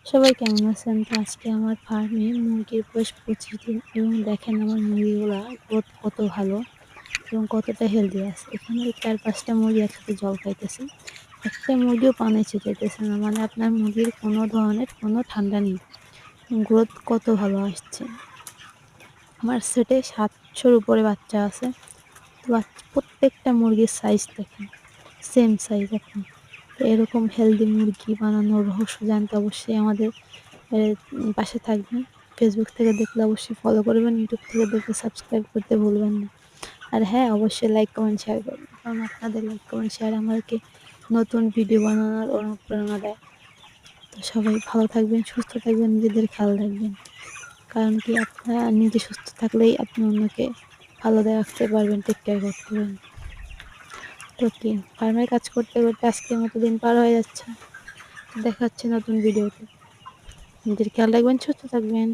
সবাই কেমন আছেন? তো আজকে আমার ফার্মে মুরগির বয়স ২৫ দিন এবং দেখেন আমার মুরগিগুলা গ্রোথ কত ভালো এবং কতটা হেলদি আছে। এখানে ৪-৫ টা মুরগি একসাথে জল খাইতেছে। একটা মুরগিও পানি ছিটাইতেছে না। মানে আপনার মুরগির কোনো ধরনের কোনো ঠান্ডা নেই। গ্রোথ কত ভালো আসছে। আমার সেটে ৭০০ র উপরে বাচ্চা আছে। তো প্রত্যেকটা মুরগির সাইজ দেখেন, সেম সাইজ একদম। তো এরকম হেলদি মুরগি বানানোর রহস্য জানতে অবশ্যই আমাদের পাশে থাকবেন। ফেসবুক থেকে দেখলে অবশ্যই ফলো করবেন, ইউটিউব থেকে দেখলে সাবস্ক্রাইব করতে ভুলবেন না। আর হ্যাঁ, অবশ্যই লাইক, কমেন্ট, শেয়ার করবেন। কারণ আপনাদের লাইক, কমেন্ট, শেয়ার আমাকে নতুন ভিডিও বানানোর অনুপ্রেরণা দেয়। তো সবাই ভালো থাকবেন, সুস্থ থাকবেন, নিজেদের খেয়াল রাখবেন। কারণ কি আপনারা নিজে সুস্থ থাকলেই আপনি অন্যকে ভালো রাখতে পারবেন, টেক কেয়ার করতে পারবেন। তো কি ফার্মের কাজ করতে, করতে আজকের মতো দিন পার হয়ে যাচ্ছে। দেখা হচ্ছে নতুন ভিডিওতে। নিজের খেয়াল রাখবেন, সুস্থ থাকবেন।